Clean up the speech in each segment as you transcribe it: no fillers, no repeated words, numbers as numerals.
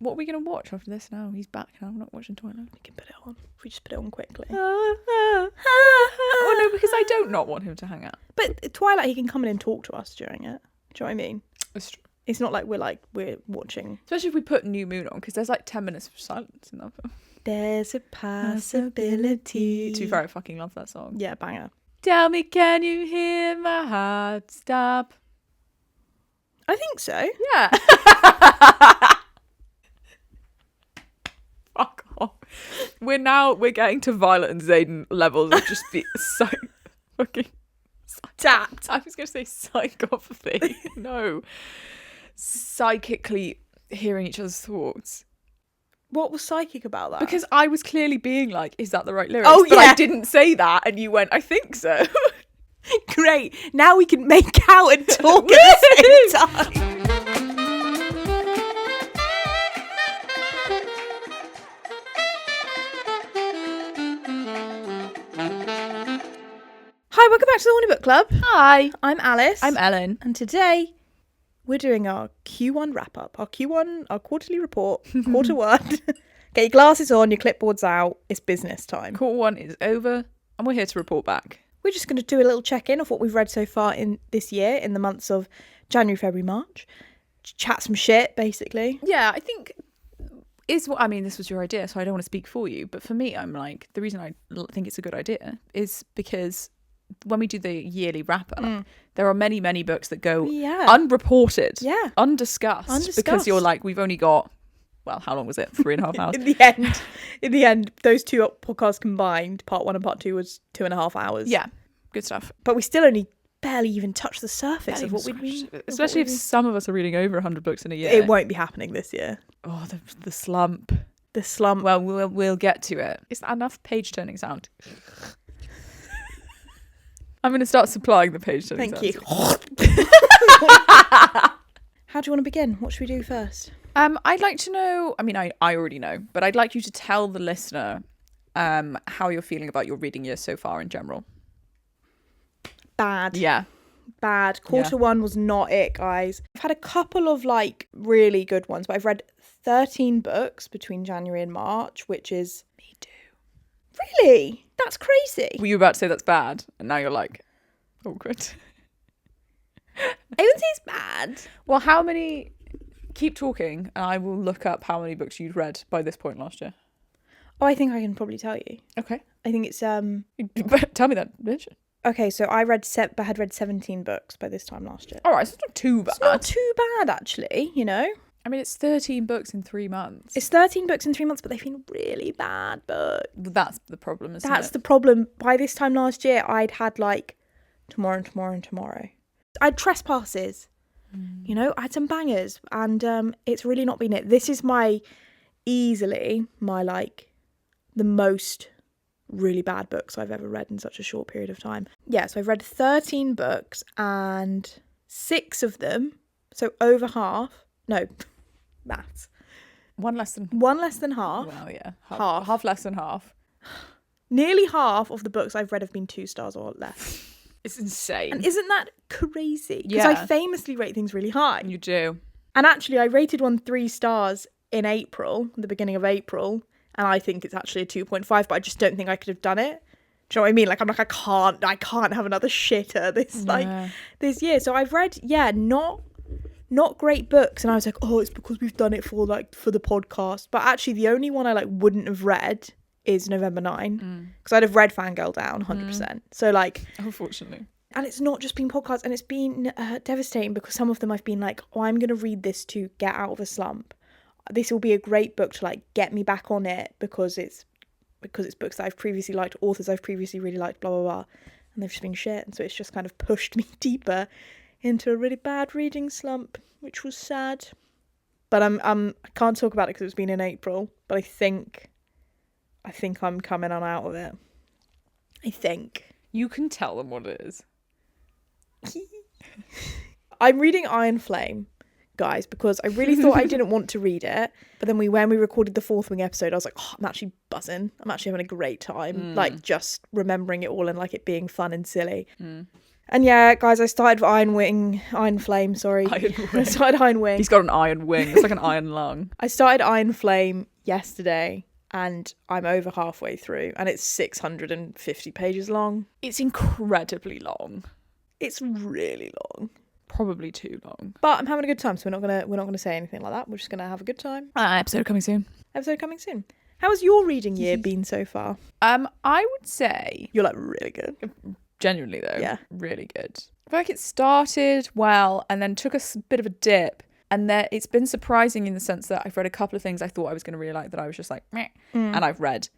What are we going to watch after this now? He's back now. I'm not watching Twilight. We can put it on. If we just put it on quickly. Oh, no, because I don't not want him to hang out. But Twilight, he can come in and talk to us during it. Do you know what I mean? It's true. It's not like we're watching. Especially if we put New Moon on, because there's like 10 minutes of silence in that film. There's a possibility. To be fair, I fucking love that song. Yeah, banger. Tell me, can you hear my heart stop? I think so. Yeah. Fuck off. We're getting to Violet and Zayden levels of just be so fucking tapped. I was going to say psychopathy. No. Psychically hearing each other's thoughts. What was psychic about that? Because I was clearly being like, is that the right lyrics? Oh, but yeah. I didn't say that, and you went, I think so. Great. Now we can make out and talk at the same time. Hi, welcome back to the Horny Book Club. Hi. I'm Alice. I'm Ellen. And today we're doing our Q1 wrap-up. Our Q1, our quarterly report, quarter one. Get your glasses on, your clipboards out. It's business time. Quarter one is over, and we're here to report back. We're just going to do a little check-in of what we've read so far in this year, in the months of January, February, March. Chat some shit, basically. Yeah, I think this was your idea, so I don't want to speak for you. But for me, I'm like, the reason I think it's a good idea is because when we do the yearly wrap-up, there are many, many books that go unreported, undiscussed, because you're like, we've only got, well, how long was it? 3.5 hours? In the end, those two podcasts combined, part 1 and part 2, was 2.5 hours. Yeah, good stuff. But we still only barely even touched the surface of what we'd read. Especially if some of us are reading over 100 books in a year. It won't be happening this year. Oh, the slump. The slump. Well, we'll get to it. Is that enough page-turning sound? I'm going to start supplying the page-turning sound. Thank you. How do you want to begin? What should we do first? I'd like to know, I already know, but I'd like you to tell the listener how you're feeling about your reading year so far in general. Bad. Yeah. Bad. Quarter one was not it, guys. I've had a couple of really good ones, but I've read 13 books between January and March, which is... Me too. Really? That's crazy. Were you about to say that's bad? And now you're like, awkward. I would say it's bad. Well, how many... Keep talking, and I will look up how many books you'd read by this point last year. Oh, I think I can probably tell you. Okay. I think it's... Tell me that, bitch. Okay, so I had read 17 books by this time last year. All right, so it's not too bad. It's not too bad, actually, you know? I mean, it's 13 books in 3 months. It's 13 books in 3 months, but they've been really bad books. That's the problem, isn't it? That's the problem. By this time last year, I'd had tomorrow and tomorrow and tomorrow. I had Trespasses. You know, I had some bangers, and it's really not been it. This is easily my the most really bad books I've ever read in such a short period of time. Yeah, so I've read 13 books, and 6 of them, so over half, no, maths. One less than half. Well, yeah. Half less than half. Nearly half of the books I've read have been 2 stars or less. It's insane. And isn't that crazy? Because Yeah. I famously rate things really high. You do. And actually, I rated one 3 stars in April, the beginning of April, and I think it's actually a 2.5, but I just don't think I could have done it. Do you know what I mean? I'm like, I can't have another shitter this year. So I've read, not great books, and I was like, oh, it's because we've done it for the podcast. But actually, the only one I wouldn't have read is November 9, because I'd have read Fangirl Down 100%. So unfortunately. And it's not just been podcasts, and it's been devastating, because some of them I've been like, oh, I'm going to read this to get out of a slump. This will be a great book to get me back on it, because it's books that I've previously liked, authors I've previously really liked, blah, blah, blah. And they've just been shit. And so it's just kind of pushed me deeper into a really bad reading slump, which was sad. But I can't talk about it because it's been in April, but I think I'm coming on out of it. I think. You can tell them what it is. I'm reading Iron Flame, guys, because I really thought I didn't want to read it. But then when we recorded the Fourth Wing episode, I was like, oh, I'm actually buzzing. I'm actually having a great time. Just remembering it all and it being fun and silly. And yeah, guys, I started Iron Flame, sorry. Iron I Wing. started Iron Wing. He's got an iron wing. It's like an iron lung. I started Iron Flame yesterday and I'm over halfway through and it's 650 pages long. It's incredibly long. It's really long. Probably too long. But I'm having a good time, so we're not gonna say anything like that. We're just gonna have a good time. Episode coming soon. Episode coming soon. How has your reading year been so far? I would say You're like really good. genuinely though, Yeah. really good. I feel like it started well and then took a bit of a dip. And then it's been surprising in the sense that I've read a couple of things I thought I was going to really like that I was just like, meh. And I've read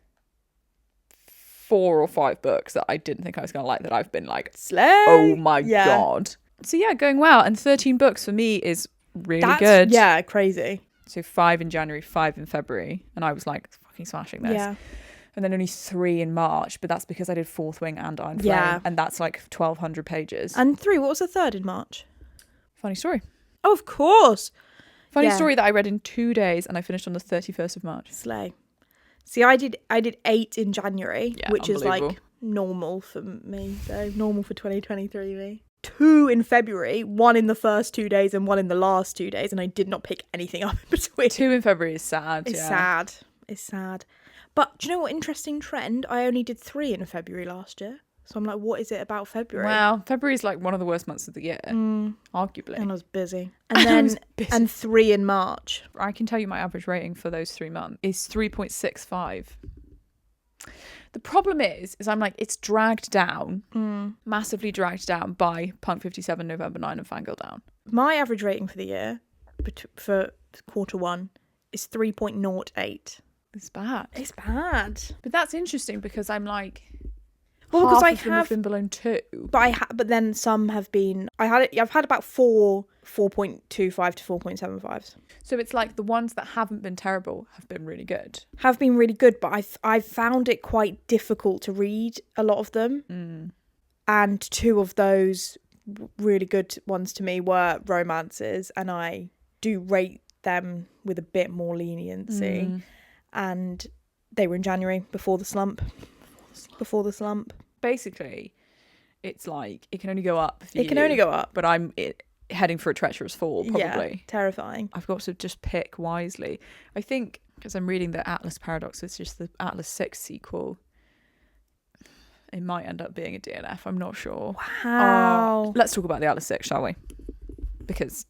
4 or 5 books that I didn't think I was going to like that I've been like, Slay! oh my God. So yeah, going well. And 13 books for me is really good. Yeah, crazy. So 5 in January, 5 in February. And I was like, fucking smashing this. Yeah. And then only 3 in March, but that's because I did Fourth Wing and Iron Flame. Yeah. And that's like 1,200 pages. And 3, what was the 3rd in March? Funny story. Oh, of course. Funny Yeah. story that I read in 2 days and I finished on the 31st of March. Slay. See, I did 8 in January, Yeah, which is like unbelievable. normal for me. So normal for 2023 me. 2 in February, 1 in the first 2 days and 1 in the last 2 days, and I did not pick anything up in between. 2 in February is sad. It's yeah. sad. It's sad. But do you know what interesting trend? I only did 3 in February last year. So I'm like, what is it about February? Wow, February is like one of the worst months of the year, arguably. And I was busy. And then and 3 in March. I can tell you my average rating for those 3 months is 3.65. The problem is I'm like, it's dragged down, massively dragged down by Punk 57, November 9 and Fangirl Down. My average rating for the year, for quarter 1, is 3.08. It's bad. It's bad. But that's interesting because I'm like, Well, half because of them have been below 2. but then some have been. I've had about 4.25 to 4.75s. So it's like the ones that haven't been terrible have been really good. Have been really good, but I've found it quite difficult to read a lot of them. And 2 of those really good ones to me were romances, and I do rate them with a bit more leniency. And they were in January before the slump. Basically, it's like it can only go up. It can only go up. But I'm heading for a treacherous fall, probably. Yeah, terrifying. I've got to just pick wisely. I think because I'm reading the Atlas Paradox, it's just the Atlas 6 sequel. It might end up being a DNF. I'm not sure. Wow. Let's talk about the Atlas 6, shall we? Because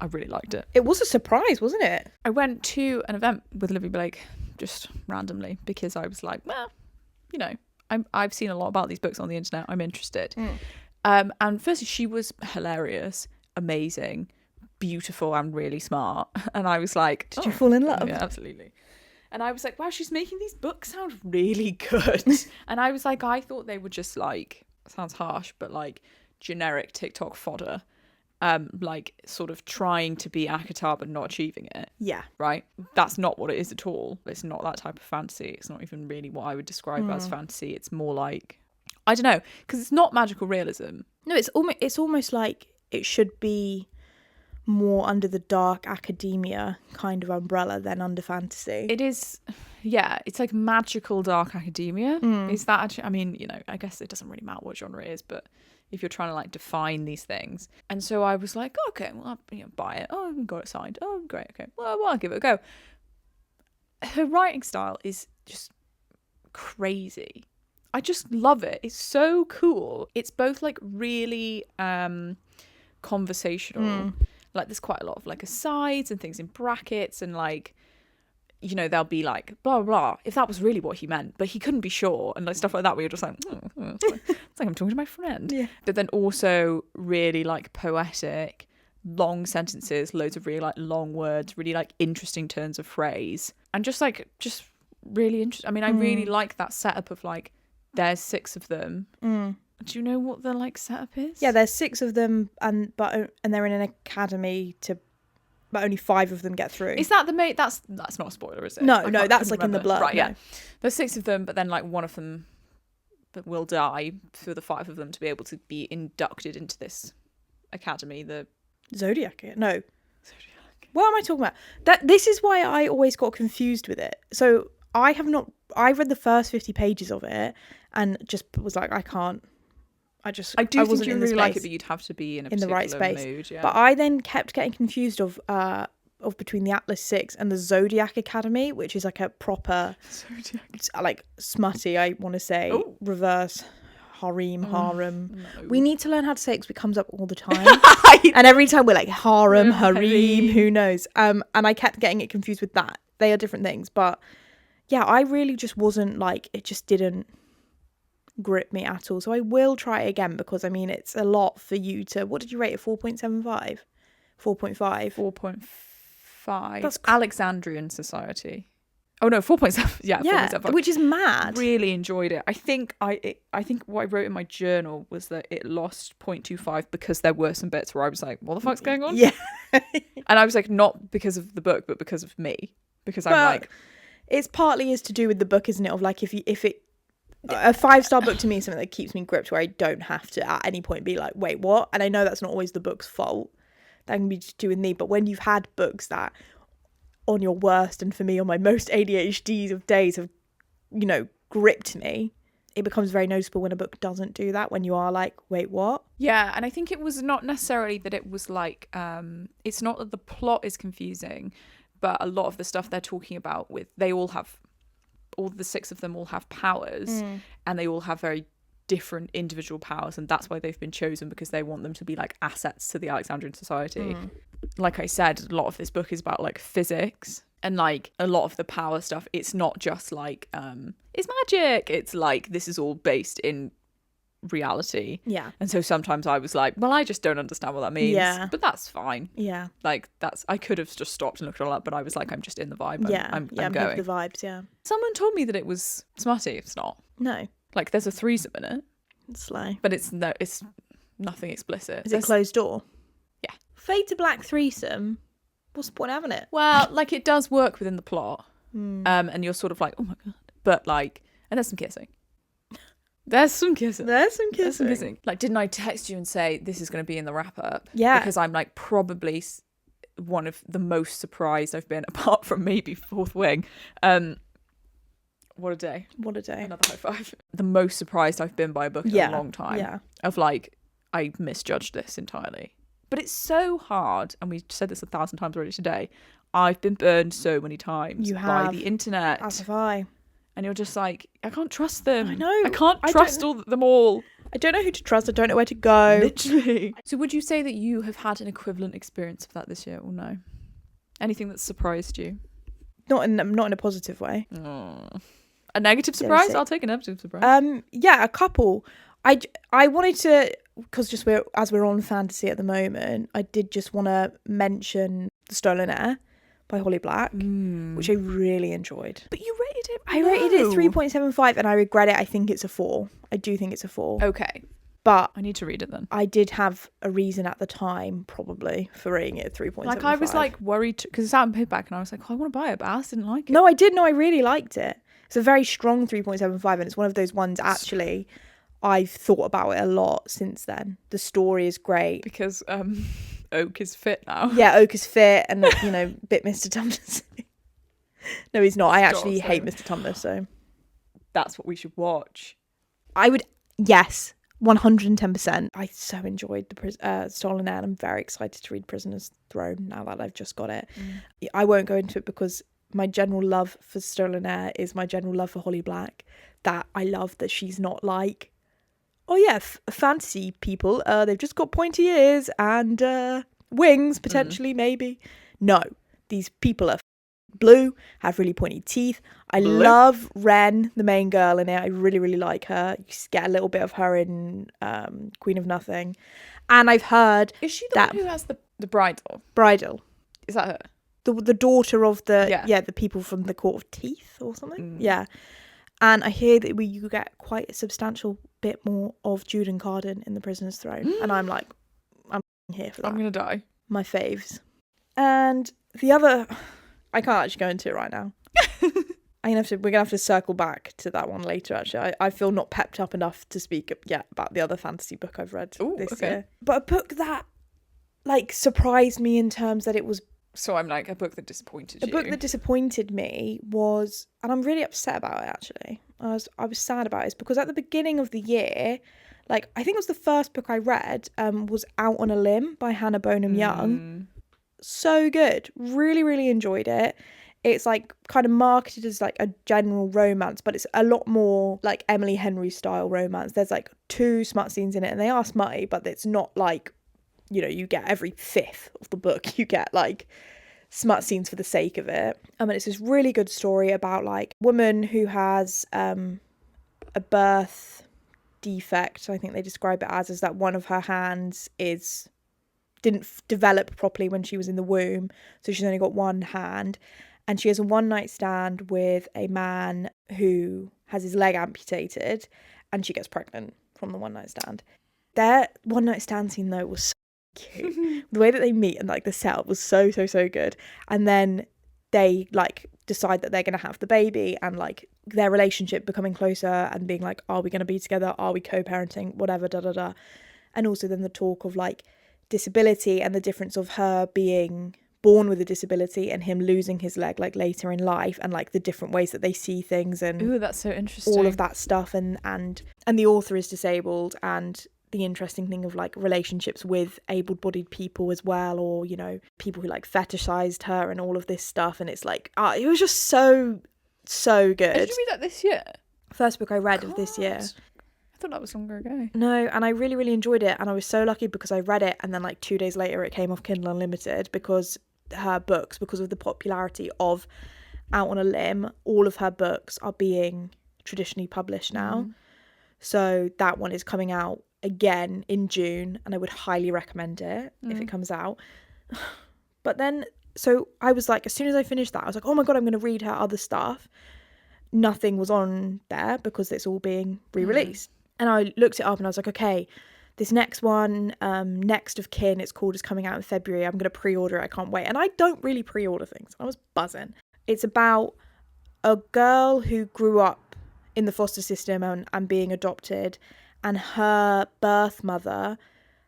I really liked it. It was a surprise, wasn't it? I went to an event with Olivia Blake just randomly because I was like, well, you know, I've seen a lot about these books on the internet. I'm interested. And firstly, she was hilarious, amazing, beautiful, and really smart. And I was like, Did you fall in love? Yeah, absolutely. And I was like, wow, she's making these books sound really good. And I was like, I thought they were just like, sounds harsh, but like generic TikTok fodder. Like sort of trying to be ACOTAR but not achieving it. Yeah. Right? That's not what it is at all. It's not that type of fantasy. It's not even really what I would describe as fantasy. It's more like, I don't know, because it's not magical realism. No, it's almost like it should be more under the dark academia kind of umbrella than under fantasy. It is, yeah, it's like magical dark academia. Is that actually, I mean, you know, I guess it doesn't really matter what genre it is, but if you're trying to like define these things. And so I was like, oh, okay, well, I'll buy it. Oh, I've got it signed. Oh, great, okay. Well, I'll give it a go. Her writing style is just crazy. I just love it. It's so cool. It's both like really conversational. Like there's quite a lot of like asides and things in brackets and like, you know, they'll be like, blah, blah, blah, if that was really what he meant, but he couldn't be sure. And like stuff like that where you're just like, it's like I'm talking to my friend. Yeah. But then also really like poetic, long sentences, loads of really like long words, really like interesting turns of phrase. And just really interesting. I mean, I really like that setup of like, there's 6 of them. Do you know what the like setup is? Yeah, there's 6 of them, and they're in an academy but only 5 of them get through. Is that the mate? That's not a spoiler, is it? No, that's like in the blurb. Right, no. yeah. There's 6 of them, but then like one of them that will die for the 5 of them to be able to be inducted into this academy. The Zodiac. No. Zodiac. What am I talking about? This is why I always got confused with it. So I read the first 50 pages of it and just was like, I can't I just I do think wasn't you in really the like it, space, but you'd have to be in a in the right particular space. mood. Yeah. But I then kept getting confused of between the Atlas 6 and the Zodiac Academy, which is like a proper like smutty, I want to say, Ooh. reverse harem. No. We need to learn how to say it because it comes up all the time. And every time we're like harem, who knows? And I kept getting it confused with that. They are different things. But yeah, I really just wasn't like, it just didn't grip me at all. So I will try it again because I mean, it's a lot for you to, what did you rate it? 4.75? 4.5? 4.5. That's Alexandrian Society. Oh no, 4.7. Yeah, 4.75. Which is mad. Really enjoyed it. I think what I wrote in my journal was that it lost 0.25 because there were some bits where I was like, what the fuck's going on? Yeah. And I was like, not because of the book, but because of me. Because I'm like, it's partly is to do with the book, isn't it? Of like, if it a 5-star book to me is something that keeps me gripped, where I don't have to at any point be like, wait, what? And I know that's not always the book's fault. That can be to do with me. But when you've had books that on your worst, and for me on my most ADHD of days, have, you know, gripped me, it becomes very noticeable when a book doesn't do that, when you are like, wait, what? yeah. And I think it was not necessarily that it was like, it's not that the plot is confusing, but a lot of the stuff they're talking about all the 6 of them all have powers, and they all have very different individual powers, and that's why they've been chosen, because they want them to be like assets to the Alexandrian Society. Like I said, a lot of this book is about like physics, and like a lot of the power stuff, it's not just like it's magic, it's like this is all based in reality. Yeah. And so sometimes I was like, well, I just don't understand what that means. Yeah. But that's fine. Yeah. Like I could have just stopped and looked it all up, but I was like, I'm just in the vibe. I'm I'm going. the vibes. Yeah. Someone told me that it was smutty. It's not. No. Like there's a threesome in it, It's slow. but it's nothing explicit. Is it closed door? Yeah. Fade to black threesome. What's the point of having it? Well, like it does work within the plot, and you're sort of like, oh my god, but like, and there's some kissing. There's some kissing. Like, didn't I text you and say this is going to be in the wrap up? Yeah. Because I'm like probably one of the most surprised I've been, apart from maybe Fourth Wing. What a day. Another high five. The most surprised I've been by a book in a long time. Yeah. Of like, I misjudged this entirely. But it's so hard, and we said this 1,000 times already today. I've been burned so many times by the internet. As have I. And you're just like, I can't trust them. I know. I can't trust them all. I don't know who to trust. I don't know where to go. Literally. So would you say that you have had an equivalent experience of that this year, or no? Anything that surprised you? Not in a positive way. Oh. A negative surprise? I'll take a negative surprise. Yeah, a couple. I wanted to, because as we're on fantasy at the moment, I did just want to mention The Stolen Heir by Holly Black, which I really enjoyed. But you rated it. I rated it 3.75, and I regret it. I think it's a 4. I do think it's a 4. Okay. But I need to read it then. I did have a reason at the time, probably, for rating it 3.75. Like, I was like worried, because it's out in paperback, and I was like, oh, I want to buy it, but Alice didn't like it. No, I did. No, I really liked it. It's a very strong 3.75, and it's one of those ones, actually, I've thought about it a lot since then. The story is great. Because Oak is fit now. Yeah, Oak is fit and, you know, bit Mr. Tumnus. No, he's not. I actually hate Mr. Tumnus, so. That's what we should watch. I would, yes, 110%. I so enjoyed the Stolen Heir, and I'm very excited to read Prisoner's Throne now that I've just got it. I won't go into it because my general love for Stolen Heir is my general love for Holly Black. That I love that she's not like, oh yeah, fantasy people, they've just got pointy ears and wings, potentially, maybe. No, these people are blue, have really pointy teeth. I love Wren, the main girl in it. I really, really like her. You get a little bit of her in Queen of Nothing. And I've heard... Is she the one who has the bridle? Bridle. Is that her? The daughter of the people from the Court of Teeth or something. Yeah. And I hear that you get quite a substantial bit more of Juden Carden in The Prisoner's Throne. And I'm like, I'm here for that. I'm going to die. My faves. And the other... I can't actually go into it right now. We're gonna have to circle back to that one later, actually. I feel not pepped up enough to speak yet about the other fantasy book I've read this year. But a book that, like, surprised me in terms that it was... So I'm like, a book that disappointed you. A book that disappointed me was... And I'm really upset about it, actually. I was sad about it. It's because at the beginning of the year, like, I think it was the first book I read, was Out on a Limb by Hannah Bonham Young. So good. Really, really enjoyed it. It's like kind of marketed as like a general romance, but it's a lot more like Emily Henry style romance. There's like 2 smut scenes in it, and they are smutty, but it's not like, you know, you get every 5th of the book, you get like smut scenes for the sake of it. And it's this really good story about like a woman who has a birth defect. I think they describe it as that one of her hands didn't develop properly when she was in the womb, so she's only got one hand, and she has a one-night stand with a man who has his leg amputated, and she gets pregnant from the one-night stand. Their one-night stand scene though was so cute. The way that they meet and like the setup was so good, and then they like decide that they're gonna have the baby, and like their relationship becoming closer and being like, are we gonna be together, are we co-parenting, whatever, and also then the talk of like disability and the difference of her being born with a disability and him losing his leg like later in life, and like the different ways that they see things, and ooh, that's so interesting, all of that stuff, and the author is disabled, and the interesting thing of like relationships with able-bodied people as well, or, you know, people who like fetishized her and all of this stuff, and it's like it was just so good. Did you read that this year? First book I read of this year. I thought that was longer ago. No, and I really, really enjoyed it, and I was so lucky because I read it and then like 2 days later it came off Kindle Unlimited, because of the popularity of Out on a Limb, all of her books are being traditionally published now. So that one is coming out again in June, and I would highly recommend it if it comes out. But then, so I was like, as soon as I finished that, I was like, oh my god, I'm going to read her other stuff. Nothing was on there because it's all being re-released. And I looked it up and I was like, okay, this next one, Next of Kin, it's called, is coming out in February. I'm going to pre-order it. I can't wait. And I don't really pre-order things. I was buzzing. It's about a girl who grew up in the foster system and being adopted, and her birth mother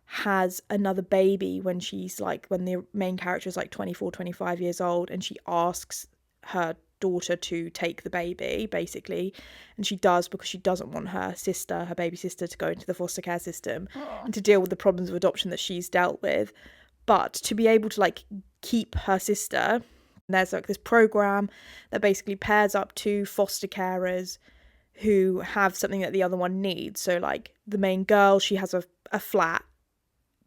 has another baby when the main character is like 24, 25 years old, and she asks her daughter to take the baby, basically, and she does, because she doesn't want her baby sister, to go into the foster care system and to deal with the problems of adoption that she's dealt with. But to be able to like keep her sister, there's like this program that basically pairs up 2 foster carers who have something that the other one needs. So like the main girl, she has a flat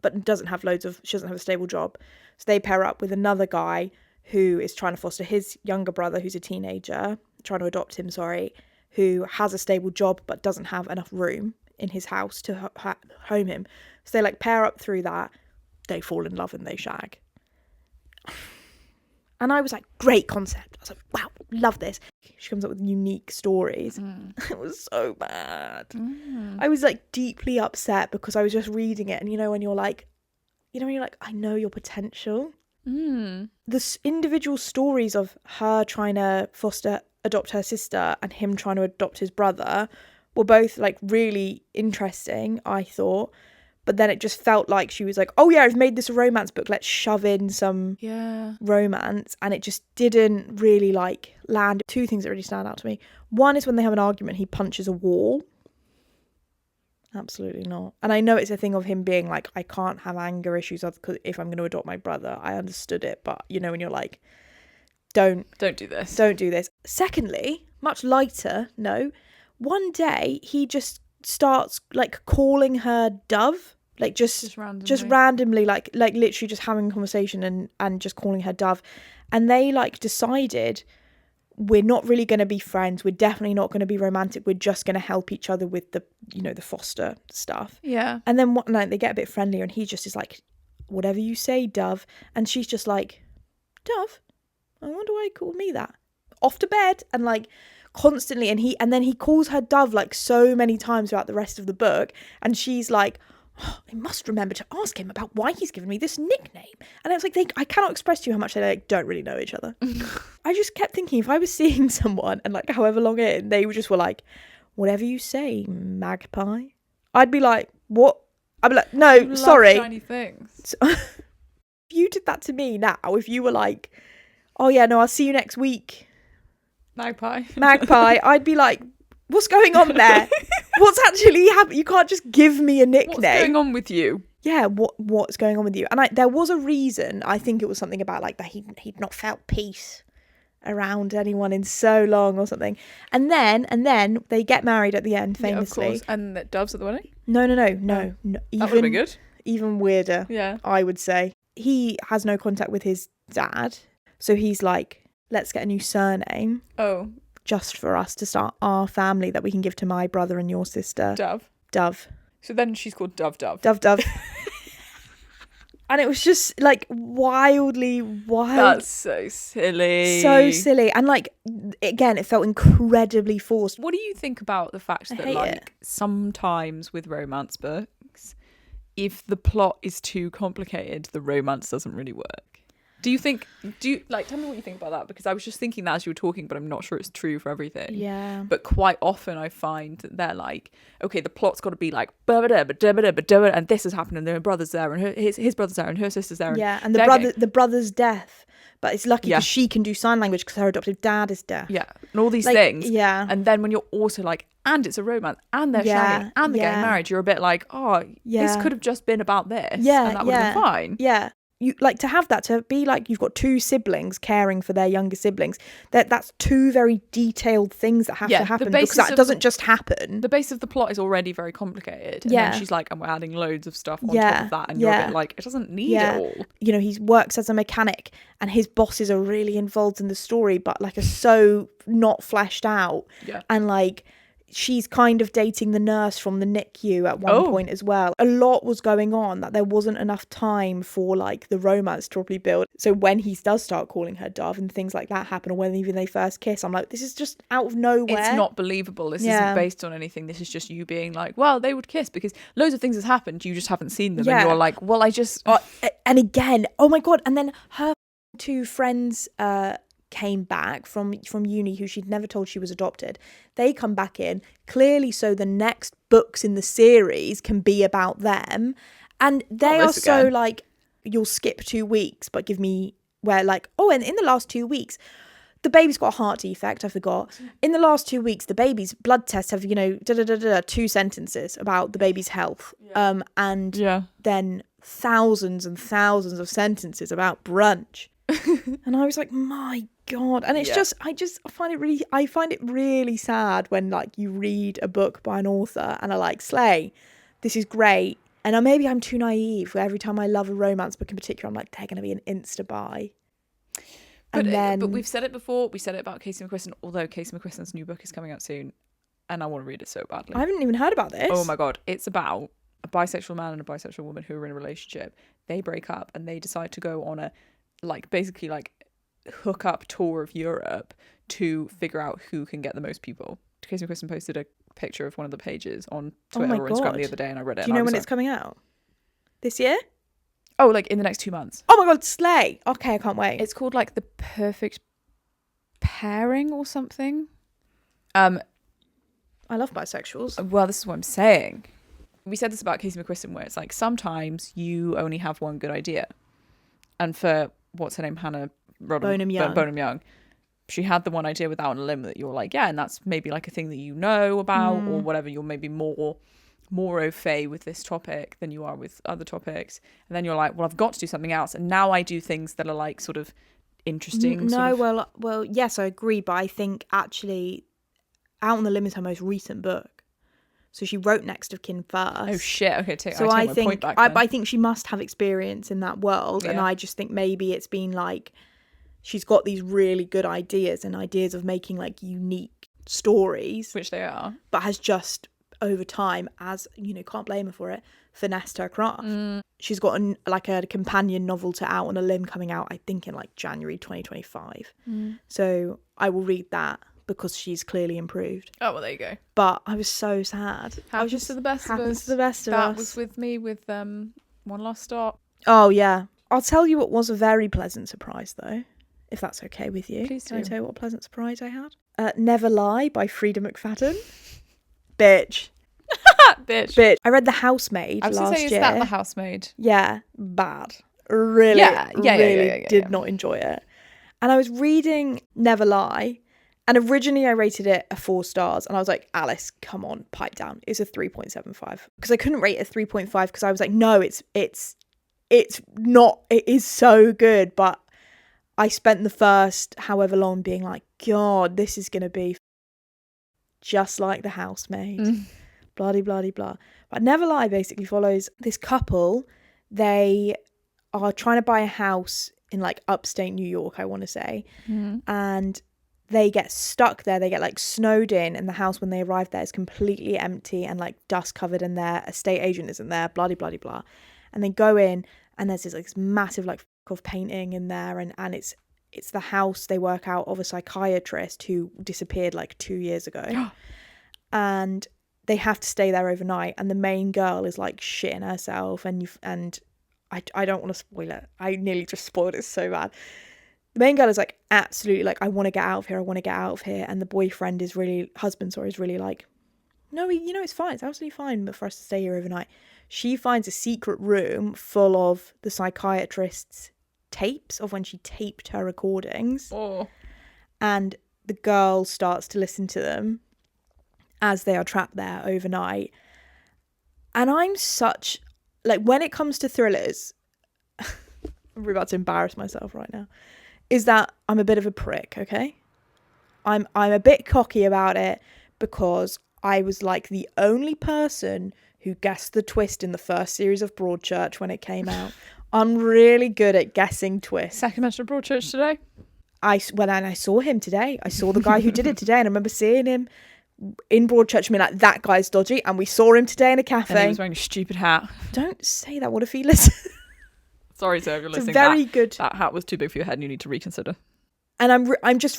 but she doesn't have a stable job, so they pair up with another guy who is trying to foster his younger brother, who's a teenager, trying to adopt him, who has a stable job but doesn't have enough room in his house to home him. So they like pair up through that, they fall in love and they shag. And I was like, great concept. I was like, wow, love this. She comes up with unique stories. It was so bad. I was like deeply upset because I was just reading it, and when you're like, I know your potential. The individual stories of her trying to adopt her sister and him trying to adopt his brother were both like really interesting, I thought. But then it just felt like she was like, oh yeah, I've made this a romance book, let's shove in some romance. And it just didn't really like land. 2 things that really stand out to me. One is when they have an argument, he punches a wall. Absolutely not. And I know it's a thing of him being like, I can't have anger issues if I'm going to adopt my brother. I understood it. But when you're like, don't do this. Don't do this. Secondly, much lighter, no. One day he just starts like calling her Dove, like just randomly, like literally just having a conversation and just calling her Dove. And they like decided, we're not really going to be friends, we're definitely not going to be romantic, we're just going to help each other with the the foster stuff. And then one night they get a bit friendlier and he just is like, whatever you say, Dove. And she's just like, Dove? I wonder why he called me that. Off to bed. And like constantly, and then he calls her Dove like so many times throughout the rest of the book, and she's like, oh, I must remember to ask him about why he's given me this nickname. And it's like, I cannot express to you how much they like don't really know each other. I just kept thinking, if I was seeing someone and like however long in, they were like, whatever you say, magpie, I'd be like, what? I'd be like, no, sorry. Shiny things. So, if you did that to me now, if you were like, oh yeah, no, I'll see you next week, magpie, I'd be like, what's going on there? What's actually happening? You can't just give me a nickname. What's going on with you? Yeah, what's going on with you? And there was a reason. I think it was something about like that he'd not felt peace around anyone in so long or something. And then they get married at the end, famously. Yeah, of course. And that Dove's at the wedding? No. That would have been good. Even weirder. Yeah. I would say. He has no contact with his dad. So he's like, let's get a new surname. Oh. Just for us to start our family that we can give to my brother and your sister. Dove. So then she's called Dove. Dove. And it was just like wildly wild. That's so silly. And like, again, it felt incredibly forced. What do you think about the fact that like sometimes with romance books, if the plot is too complicated, the romance doesn't really work? Tell me what you think about that, because I was just thinking that as you were talking, but I'm not sure it's true for everything. Yeah. But quite often I find that they're like, okay, the plot's got to be like, and this has happened, and their brother's there, and his brother's there, and her sister's there. Yeah, and the brother's death. But it's lucky because she can do sign language because her adoptive dad is deaf. Yeah, and all these things. Yeah. And then when you're also like, and it's a romance, and they're shagging, and they're getting married, you're a bit like, oh, this could have just been about this. Yeah, and that would have been fine. Yeah. You like to have that, to be like you've got two siblings caring for their younger siblings. That's two very detailed things that have to happen, because that doesn't just happen. The base of the plot is already very complicated. And then she's like, and we're adding loads of stuff on top of that. And you're a bit like, it doesn't need it all. You know, he works as a mechanic and his bosses are really involved in the story, but like are so not fleshed out. Yeah. And like, she's kind of dating the nurse from the NICU at one point as well. A lot was going on that there wasn't enough time for like the romance to properly build. So when he does start calling her Dove and things like that happen, or when even they first kiss, I'm like, this is just out of nowhere. It's not believable. This isn't based on anything. This is just you being like, well, they would kiss because loads of things has happened. You just haven't seen them. And you're like, well, I just... and again, oh my God. And then her two friends... came back from uni who she'd never told she was adopted. They come back in clearly so the next books in the series can be about them, and they are so like, you'll skip 2 weeks but give me where like, and in the last 2 weeks the baby's got a heart defect, I forgot. In the last 2 weeks the baby's blood tests have 2 sentences about the baby's health, and then thousands and thousands of sentences about brunch. And I was like, my God. And it's just I find it really sad when like you read a book by an author and are like, slay, this is great. And maybe I'm too naive, where every time I love a romance book in particular, I'm like, they're going to be an insta buy. But we've said it before. We said it about Casey McQuiston, although Casey McQuiston's new book is coming out soon and I want to read it so badly. I haven't even heard about this. Oh my God. It's about a bisexual man and a bisexual woman who are in a relationship. They break up and they decide to go on a basically hook up tour of Europe to figure out who can get the most people. Casey McQuiston posted a picture of one of the pages on Twitter or Instagram the other day, and I read it. Do you know when it's coming out? This year? Oh, like in the next 2 months. Oh my God, slay. Okay, I can't wait. It's called like The Perfect Pairing or something. I love bisexuals. Well, this is what I'm saying. We said this about Casey McQuiston, where it's like sometimes you only have one good idea. And for what's her name, Hannah Bonham Young, she had the one idea with Out on a Limb that you're like, yeah, and that's maybe like a thing that you know about or whatever. You're maybe more au fait with this topic than you are with other topics, and then you're like, well, I've got to do something else, and now I do things that are like sort of interesting. Well, yes, I agree, but I think actually Out on the Limb is her most recent book. So she wrote Next of Kin first. Oh shit! Okay, I take my point back. I think she must have experience in that world, and I just think maybe it's been like she's got these really good ideas of making like unique stories, which they are, but has just over time, as you know, can't blame her for it, finessed her craft. She's got a companion novel to Out on a Limb coming out, I think, in like January 2025. So I will read that, because she's clearly improved. Oh, well, there you go. But I was so sad. Happens to the best of us. That was with me with One Last Stop. Oh, yeah. I'll tell you what was a very pleasant surprise, though, if that's okay with you. Please do. Can I tell you what a pleasant surprise I had? Never Lie by Frida McFadden. Bitch. Bitch. I read The Housemaid last year. I was going to say, is that The Housemaid? Yeah. Bad. Really, did not enjoy it. And I was reading Never Lie, And originally I rated it a 4 stars, and I was like, Alice, come on, pipe down. It's a 3.75. Because I couldn't rate it a 3.5 because I was like, no, it's not, it is so good. But I spent the first however long being like, God, this is going to be just like The Housemaid. Bloody, bloody, blah. But Never Lie basically follows this couple. They are trying to buy a house in like upstate New York, I want to say. And they get stuck there. They get like snowed in, and the house when they arrive there is completely empty and like dust covered, and their estate agent isn't there, bloody, bloody, blah. And they go in, and there's this like massive like of painting in there, and it's the house they work out of a psychiatrist who disappeared like 2 years ago. And they have to stay there overnight, and the main girl is like shitting herself, and I don't want to spoil it. I nearly just spoiled it so bad. The main girl is like absolutely like, I want to get out of here. I want to get out of here. And the husband is really like, no, it's fine. It's absolutely fine for us to stay here overnight. She finds a secret room full of the psychiatrist's tapes of when she taped her recordings. And the girl starts to listen to them as they are trapped there overnight. And I'm such, like, when it comes to thrillers, I'm about to embarrass myself right now, is that I'm a bit of a prick, okay? I'm a bit cocky about it because I was like the only person who guessed the twist in the first series of Broadchurch when it came out. I'm really good at guessing twists. Second mention of Broadchurch today. I saw him today. I saw the guy who did it today, and I remember seeing him in Broadchurch and being like, that guy's dodgy, and we saw him today in a cafe. And he was wearing a stupid hat. Don't say that. What if he listens? Sorry, sir, if you're listening. Very good. That hat was too big for your head, and you need to reconsider. And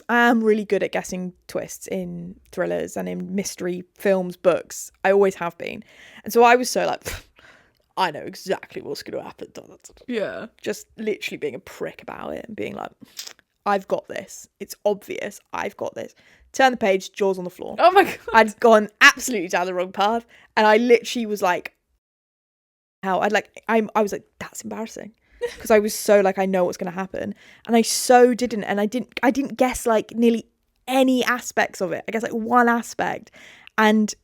I'm really good at guessing twists in thrillers and in mystery films, books. I always have been. And so I was so like, I know exactly what's going to happen. Yeah. Just literally being a prick about it and being like, I've got this. It's obvious. I've got this. Turn the page, jaws on the floor. Oh my God. I'd gone absolutely down the wrong path. And I literally was like, I was like, that's embarrassing. Because I was so like, I know what's going to happen. And I so didn't. And I didn't guess like nearly any aspects of it. I guess like one aspect. And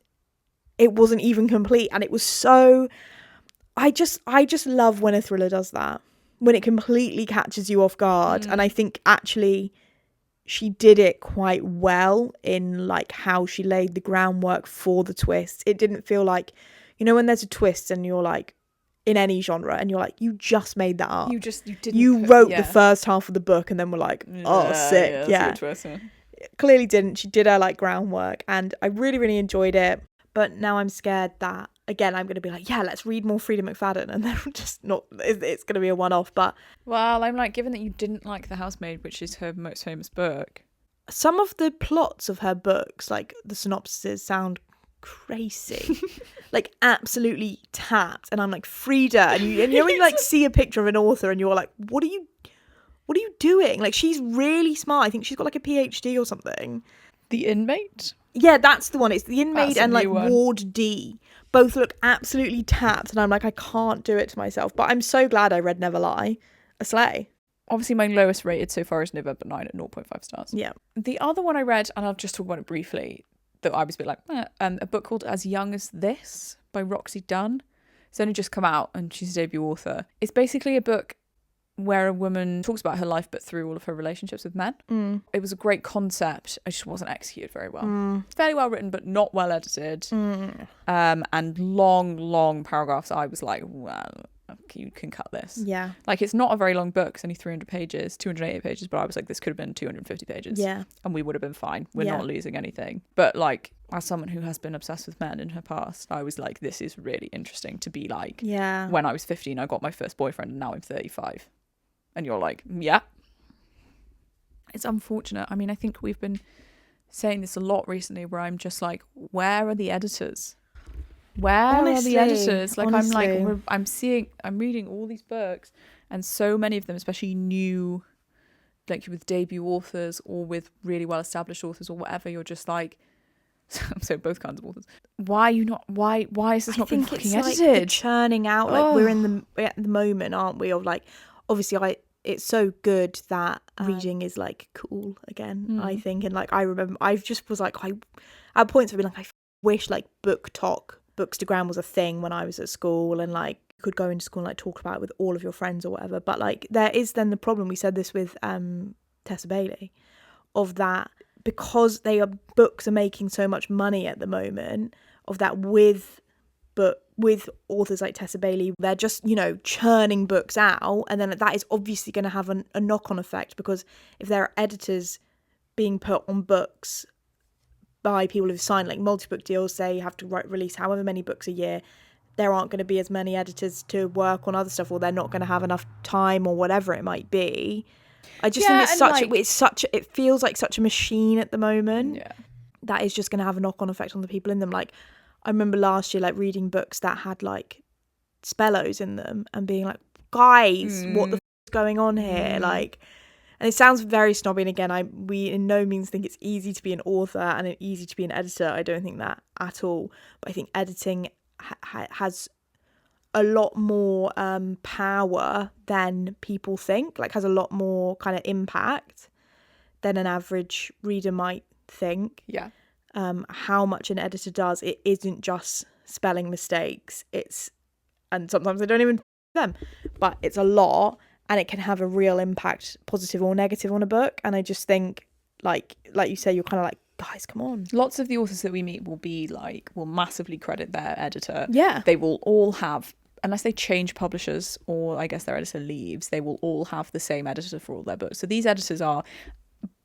it wasn't even complete. And it was so, I just love when a thriller does that. When it completely catches you off guard. And I think actually she did it quite well in like how she laid the groundwork for the twist. It didn't feel like, you know, when there's a twist and you're like, in any genre, and you're like, you just made that up. You wrote the first half of the book and then were like, oh, sick. Yeah. Clearly didn't. She did her like groundwork, and I really, really enjoyed it. But now I'm scared that, again, I'm going to be like, yeah, let's read more Frida McFadden, and then just not, it's going to be a one-off. But well, I'm like, given that you didn't like The Housemaid, which is her most famous book, some of the plots of her books, like the synopsises, sound crazy. Like absolutely tapped. And I'm like, Frida, and you know when you like see a picture of an author and you're like, what are you doing? Like, she's really smart. I think she's got like a PhD or something. The Inmate? Yeah, that's the one. It's The Inmate and like Ward D. Both look absolutely tapped, and I'm like, I can't do it to myself. But I'm so glad I read Never Lie. A slay. Obviously, my lowest rated so far is November 9 at 0.5 stars. Yeah. The other one I read, and I'll just talk about it briefly, that I was a bit like, a book called As Young as This by Roxy Dunn. It's only just come out, and she's a debut author. It's basically a book where a woman talks about her life, but through all of her relationships with men. It was a great concept. It just wasn't executed very well. Fairly well written, but not well edited. And long paragraphs. I was like, well, you can cut this. Yeah. Like, it's not a very long book. It's only 300 pages, 280 pages, but I was like, this could have been 250 pages. Yeah. And we would have been fine. We're not losing anything. But like, as someone who has been obsessed with men in her past, I was like, this is really interesting to be like, when I was 15, I got my first boyfriend, and now I'm 35. And you're like, yeah. It's unfortunate. I mean, I think we've been saying this a lot recently, where I'm just like, where are the editors? Where are the editors? Like, honestly. I'm reading all these books, and so many of them, especially new, like with debut authors or with really well established authors or whatever, you're just like, so both kinds of authors. Why are you not? Why is this not been fucking edited? Like churning out. Like, we're at the moment, aren't we? Of like, obviously, it's so good that reading is like cool again, I think. And like I remember I just was like, I at points I've been like, I wish like bookstagram was a thing when I was at school, and like you could go into school and like talk about it with all of your friends or whatever. But like there is then the problem, we said this with Tessa Bailey, of that, because books are making so much money at the moment, of that with authors like Tessa Bailey, they're just, you know, churning books out, and then that is obviously going to have a knock-on effect, because if there are editors being put on books by people who've signed like multi-book deals, say you have to release however many books a year, there aren't going to be as many editors to work on other stuff, or they're not going to have enough time, or whatever it might be. I just think it feels like such a machine at the moment that is just going to have a knock-on effect on the people in them. Like I remember last year like reading books that had like spellos in them and being like, guys, what the f is going on here? Like, and it sounds very snobby, and again, we in no means think it's easy to be an author and easy to be an editor. I don't think that at all. But I think editing has a lot more power than people think, like has a lot more kind of impact than an average reader might think. Yeah. How much an editor does, it isn't just spelling mistakes, and sometimes they don't even them, but it's a lot, and it can have a real impact, positive or negative, on a book. And I just think like you say, you're kind of like, guys, come on. Lots of the authors that we meet will massively credit their editor. Yeah. They will all have, unless they change publishers or I guess their editor leaves, they will all have the same editor for all their books. So these editors are,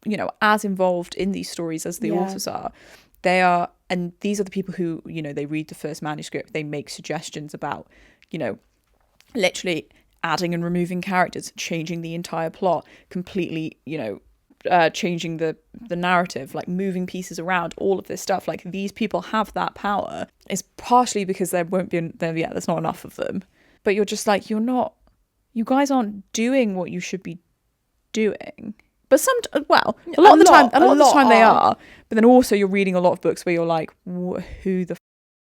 you know, as involved in these stories as the authors are. They are, and these are the people who, you know, they read the first manuscript, they make suggestions about, you know, literally adding and removing characters, changing the entire plot, completely, you know, changing the narrative, like moving pieces around, all of this stuff. Like these people have that power. It's partially because there's not enough of them. But you're just like, you guys aren't doing what you should be doing. But a lot of the time they are. But then also you're reading a lot of books where you're like, who the f***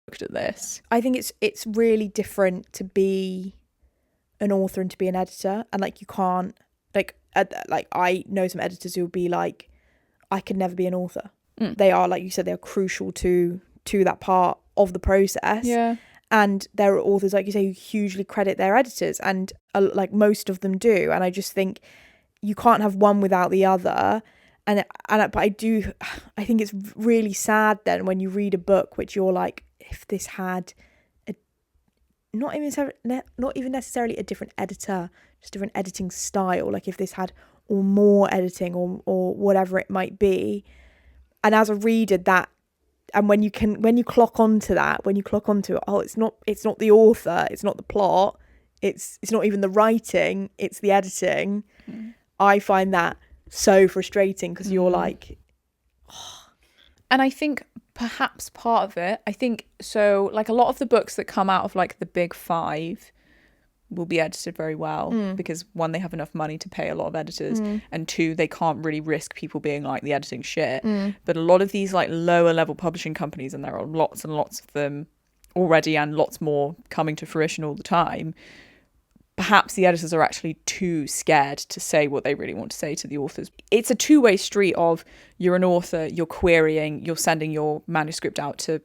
looked at this? I think it's really different to be an author and to be an editor. And like you can't, like I know some editors who will be like, I could never be an author. They are, like you said, they're crucial to that part of the process. Yeah. And there are authors, like you say, who hugely credit their editors, and like most of them do. And I just think you can't have one without the other. But I think it's really sad then when you read a book which you're like, if this had not even necessarily a different editor, just different editing style, like if this had or more editing or whatever it might be. And as a reader, that, and when you clock onto it, oh, it's not the author, it's not the plot, it's not even the writing, it's the editing. I find that so frustrating, because you're like, oh. And I think perhaps part of it, so like a lot of the books that come out of like the big five will be edited very well, because one, they have enough money to pay a lot of editors, and two, they can't really risk people being like, the editing shit. But a lot of these like lower level publishing companies, and there are lots and lots of them already and lots more coming to fruition all the time, perhaps the editors are actually too scared to say what they really want to say to the authors. It's a two-way street of, you're an author, you're querying, you're sending your manuscript out to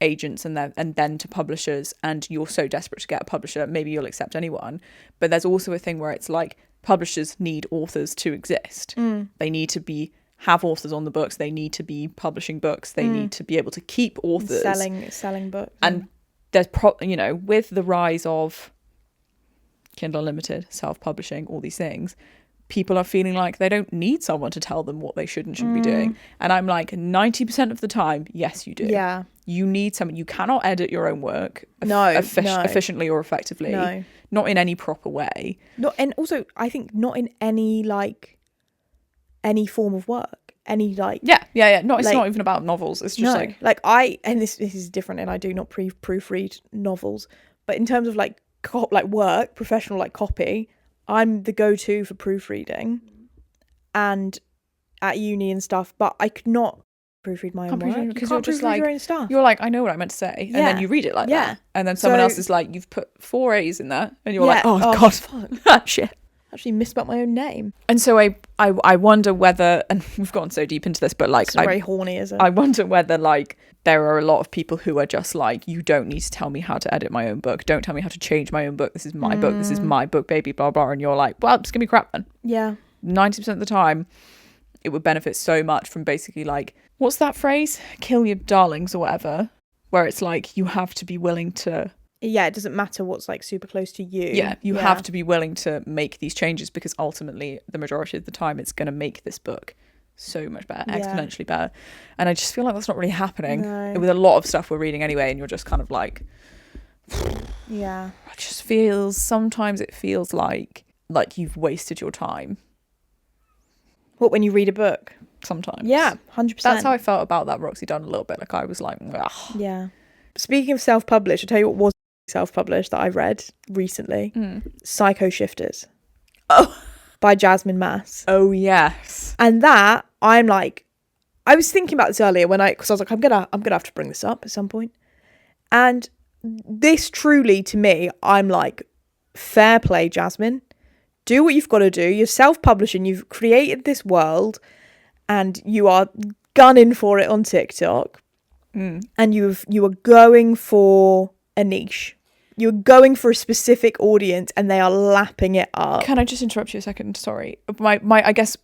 agents and then to publishers, and you're so desperate to get a publisher, maybe you'll accept anyone. But there's also a thing where it's like, publishers need authors to exist. They need to have authors on the books, they need to be publishing books, they need to be able to keep authors selling books. And there's with the rise of Kindle Unlimited, self-publishing, all these things, people are feeling like they don't need someone to tell them what they should and shouldn't be doing. And I'm like, 90% of the time, yes, you do. Yeah. You need someone. You cannot edit your own work efficiently or effectively. No. Not in any proper way. And also, I think not in any form of work. Yeah. No, it's not even about novels. It's just and this is different, and I do not proofread novels. But in terms of like work, professional like copy, I'm the go-to for proofreading, and at uni and stuff. But I could not proofread my own work, because you're just like, your own stuff. You're like, I know what I meant to say, and then you read it like that, and then someone else is like, you've put 4 A's in that, and you're like, oh god, fuck. shit. actually misspelled my own name. And so I wonder whether, and we've gone so deep into this, but like, It's very horny, isn't it? I wonder whether like there are a lot of people who are just like, you don't need to tell me how to edit my own book. Don't tell me how to change my own book. This is my book. This is my book, baby, blah, blah. And you're like, well, just give me crap then. Yeah. 90% of the time, it would benefit so much from basically like, what's that phrase? Kill your darlings or whatever, where it's like, you have to be willing to... Yeah, it doesn't matter what's like super close to you. Yeah, you have to be willing to make these changes, because ultimately, the majority of the time, it's going to make this book so much better, exponentially better. And I just feel like that's not really happening with a lot of stuff we're reading anyway, and you're just kind of like... Yeah. It just feels... Sometimes it feels like you've wasted your time. What, when you read a book? Sometimes. Yeah, 100%. That's how I felt about that Roxy Dunn a little bit. Like, I was like, ugh. Yeah. Speaking of self-published, I'll tell you what was self-published that I read recently. Psycho Shifters. Oh. By Jasmine Mass. Oh, yes. And that, I'm like, I was thinking about this earlier because I was like, I'm gonna have to bring this up at some point. And this truly, to me, I'm like, fair play, Jasmine. Do what you've got to do. You're self-publishing. You've created this world, and you are gunning for it on TikTok. And you are going for a niche. You're going for a specific audience, and they are lapping it up. Can I just interrupt you a second? Sorry. I guess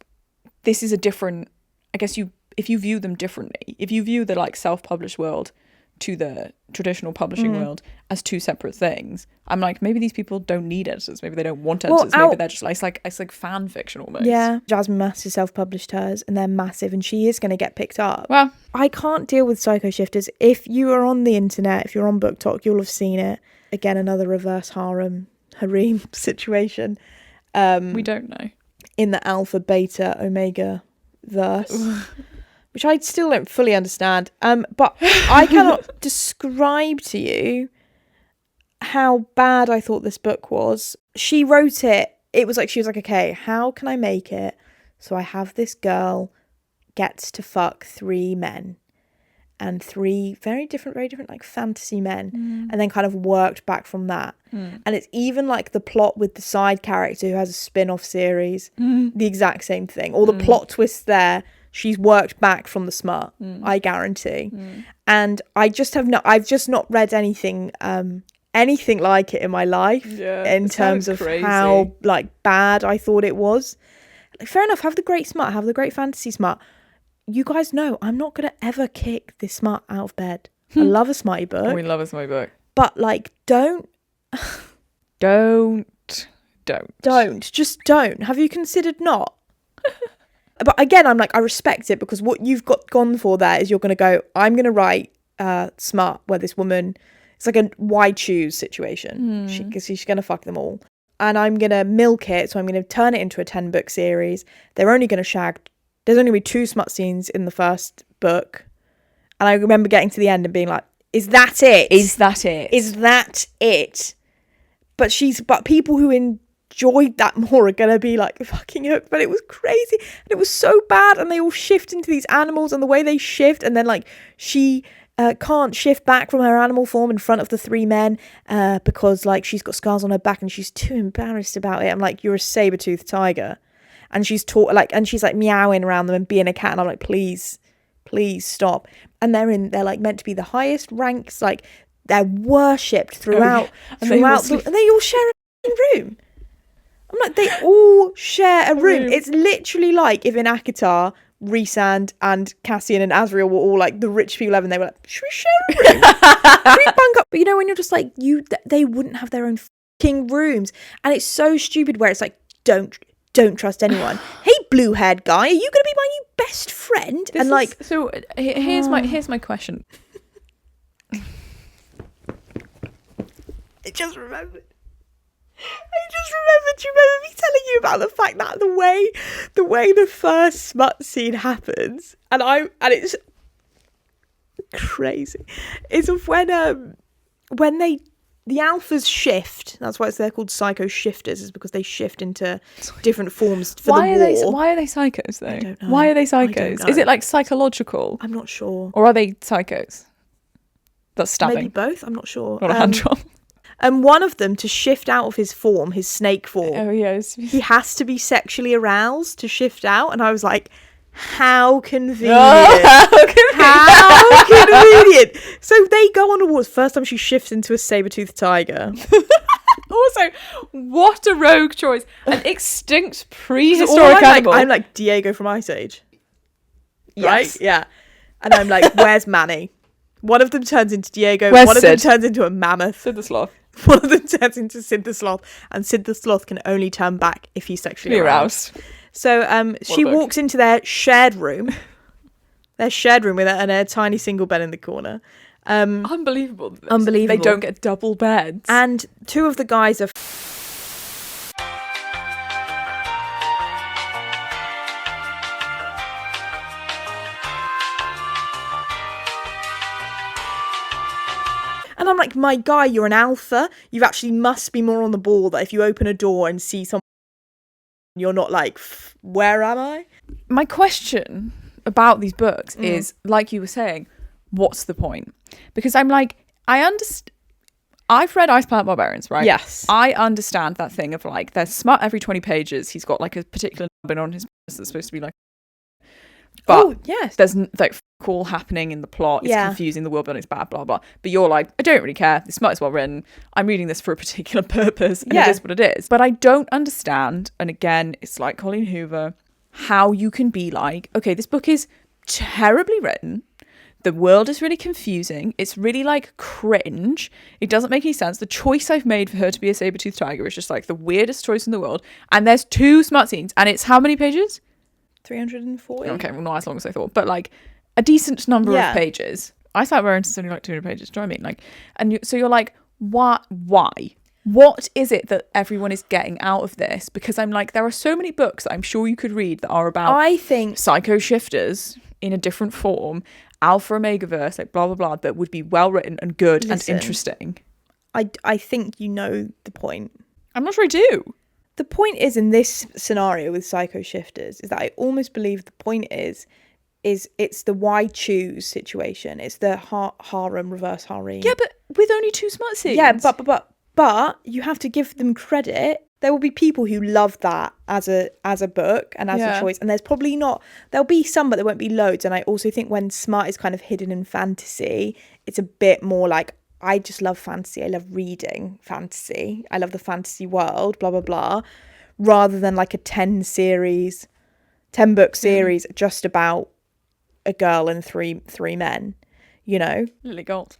this is a different... I guess if you view them differently, if you view the like self-published world to the traditional publishing world as two separate things, I'm like, maybe these people don't need editors. Maybe they don't want editors. Maybe they're just like, it's like fan fiction almost. Yeah. Jasmine Mass has self-published hers, and they're massive, and she is going to get picked up. Well, I can't deal with Psycho Shifters. If you are on the internet, if you're on BookTok, you'll have seen it. Again, another reverse harem situation. we don't know. In the alpha, beta, omega verse. Which I still don't fully understand. But I cannot describe to you how bad I thought this book was. She wrote it. It was like, she was like, okay, how can I make it so I have this girl gets to fuck 3 men and 3 very different like fantasy men, and then kind of worked back from that. And it's even like the plot with the side character who has a spin-off series, the exact same thing. All the plot twists there, she's worked back from the smut, I guarantee. And I've just not read anything like it in my life, in terms of how like bad I thought it was. Like, fair enough, have the great smut, have the great fantasy smut. You guys know I'm not gonna ever kick this smut out of bed. I love a smutty book. We love a smutty book. But like, don't. Just don't. Have you considered not? But again, I'm like, I respect it, because what you've gone for there is you're going to go, I'm going to write smart, where this woman, it's like a why choose situation. Because she's going to fuck them all. And I'm going to milk it, so I'm going to turn it into a 10-book series. They're only going to shag. There's only going to be 2 smut scenes in the first book. And I remember getting to the end and being like, is that it? Is that it? Is that it? But people who enjoyed that more are gonna be like fucking hooked. But it was crazy, and it was so bad, and they all shift into these animals, and the way they shift, and then like she can't shift back from her animal form in front of the 3 men because like she's got scars on her back and she's too embarrassed about it. I'm like, you're a saber-toothed tiger, and she's she's like meowing around them and being a cat, and I'm like, please stop. And they're like meant to be the highest ranks, like they're worshipped throughout, and they all share a room. I'm like, they all share a room. It's literally like if in Akatar, Rhysand and Cassian and Azriel were all like the rich people ever, and they were like, should we share a room? Should we bunk up? But you know, when you're just like, they wouldn't have their own fucking rooms. And it's so stupid where it's like, don't trust anyone. Hey, blue-haired guy, are you going to be my new best friend? Here's my question. I just remembered. Do you remember me telling you about the fact that the way the first smut scene happens, and it's crazy. It's when the alphas shift. That's why they're called psycho shifters, is because they shift into different forms for the war. Why are they psychos though? I don't know. Why are they psychos? Is it like psychological? I'm not sure. Or are they psychos? That's stabbing. Maybe both. I'm not sure. Not a hand job. And one of them, to shift out of his form, his snake form, Oh, yes. he has to be sexually aroused to shift out. And I was like, how convenient. How convenient. So they go on awards. First time she shifts into a saber-toothed tiger. Also, what a rogue choice. An extinct prehistoric animal. I'm like Diego from Ice Age. Yes. Right? Yeah. And I'm like, where's Manny? One of them turns into Diego. Where's one of Sid? them turns into a mammoth. Sid the Sloth. One of them turns into Sid the Sloth. And Sid the Sloth can only turn back if he's sexually aroused. So she walks into their shared room. Their shared room with a tiny single bed in the corner. Unbelievable. Unbelievable. They don't get double beds. And two of the guys are... And I'm like, my guy, you're an alpha. You actually must be more on the ball that if you open a door and see someone, you're not like, where am I? My question about these books is, like you were saying, what's the point? Because I'm like, I've read Ice Planet Barbarians, right? Yes. I understand that thing of like, there's smut every 20 pages. He's got like a particular number on his penis that's supposed to be like, but yes. there's like all happening in the plot. It's confusing. The world building's bad, blah, blah. But you're like, I don't really care. The smut is well written. I'm reading this for a particular purpose. And it is what it is. But I don't understand. And again, it's like Colleen Hoover, how you can be like, okay, this book is terribly written. The world is really confusing. It's really like cringe. It doesn't make any sense. The choice I've made for her to be a saber-toothed tiger is just like the weirdest choice in the world. And there's 2 smut scenes. And it's how many pages? 340. Okay, well, not as long as I thought. But like a decent number of pages. I thought it's only like 200 pages. Do you know what I mean? Like, and so you're like, why? What is it that everyone is getting out of this? Because I'm like, there are so many books that I'm sure you could read that are about psycho shifters in a different form, alpha omega verse, like blah blah blah, that would be well written and good and interesting. I think you know the point. I'm not sure I do. The point is, in this scenario with psycho shifters, is that I almost believe the point is it's the why choose situation. It's the harem reverse harem. Yeah, but with only 2 smut scenes. Yeah, but you have to give them credit. There will be people who love that as a book and as a choice, and there'll be some, but there won't be loads. And I also think when smut is kind of hidden in fantasy, it's a bit more like, I just love fantasy. I love reading fantasy. I love the fantasy world, blah, blah, blah. Rather than like a 10 book series just about a girl and three men, you know? Lily Gold.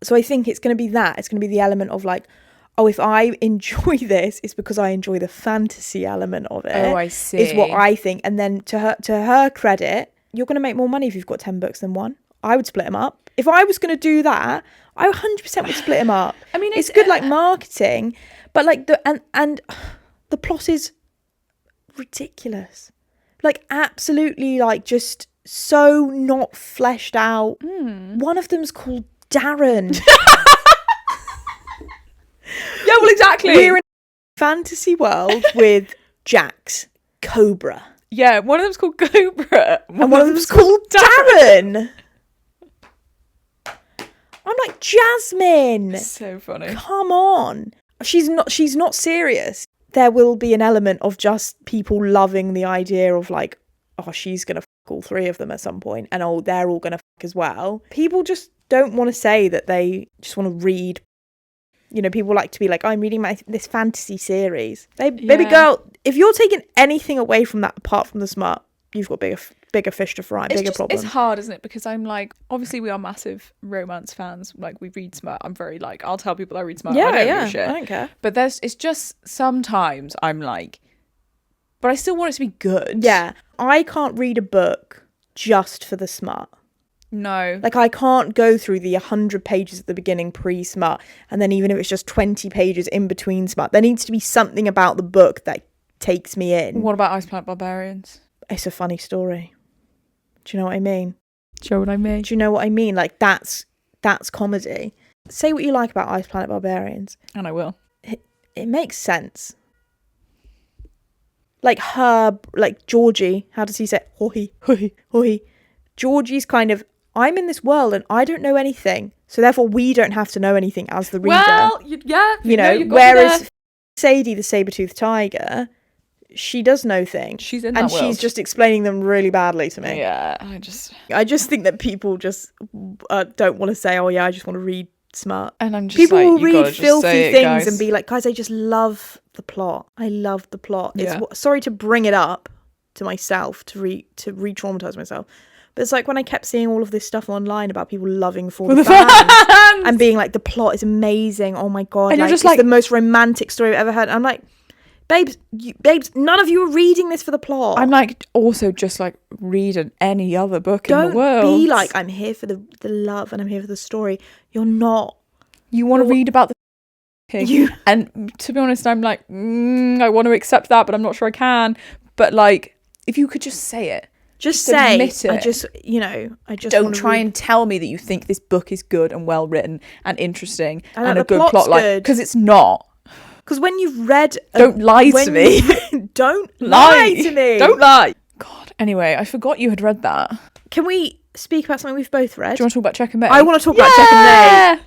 So I think it's going to be that. It's going to be the element of like, oh, if I enjoy this, it's because I enjoy the fantasy element of it. Oh, I see. Is what I think. And then to her credit, you're going to make more money if you've got 10 books than one. I would split them up. If I was going to do that, I 100% would split them up. I mean, it's good like marketing, but like and the plot is ridiculous. Like absolutely like just so not fleshed out. One of them's called Darren. Yeah, well, exactly. We're in a fantasy world with Jax, Cobra. Yeah, one of them's called Cobra. And one of them's called Darren. I'm like, Jasmine. So funny. Come on. She's not serious. There will be an element of just people loving the idea of like, oh, she's going to fuck all 3 of them at some point, and oh, they're all going to fuck as well. People just don't want to say that they just want to read. You know, people like to be like, oh, I'm reading this fantasy series. Baby girl, if you're taking anything away from that apart from the smut, you've got bigger fish to fry, bigger problems. It's hard, isn't it? Because I'm like, obviously we are massive romance fans. Like, we read smut. I'm very like, I'll tell people I read smut. I don't give a shit. I don't care. But it's just sometimes I'm like, but I still want it to be good. Yeah. I can't read a book just for the smut. No. Like, I can't go through the 100 pages at the beginning pre-smut, and then even if it's just 20 pages in between smut, there needs to be something about the book that takes me in. What about Ice Planet Barbarians? It's a funny story. Do you know what I mean? Do you know what I mean? Do you know what I mean? Like, that's comedy. Say what you like about Ice Planet Barbarians. And I will. It makes sense. Like Georgie, how does he say? Hoi. Georgie's kind of I'm in this world and I don't know anything, so therefore we don't have to know anything as the reader. Well, Whereas Sadie, the saber-toothed tiger, she does know things. She's in that and world. She's just explaining them really badly to me. Yeah, I just think that people just don't want to say, oh yeah, I just want to read smart. And I'm just people like, will you gotta read just filthy say it, things guys. and be like, guys, I just love the plot. I love the plot. Yeah. Sorry to bring it up to myself, to re-traumatize myself. But it's like when I kept seeing all of this stuff online about people loving For the Fans and being like, the plot is amazing. Oh my God. And you're just it's the most romantic story I've ever heard. I'm like, babes, none of you are reading this for the plot. I'm like, also just like read any other book in the world. Don't be like, I'm here for the love and I'm here for the story. You're not. You want to read about the king. And to be honest, I'm like, I want to accept that, but I'm not sure I can. But like, if you could just say it. Just say, admit it. I just don't try and tell me that you think this book is good and well written and interesting and a good plot's plot line, because it's not. Because when you've read, don't lie to me. Don't lie to me. Don't lie. God. Anyway, I forgot you had read that. Can we speak about something we've both read? Do you want to talk about Check and May? I want to talk about Check and May.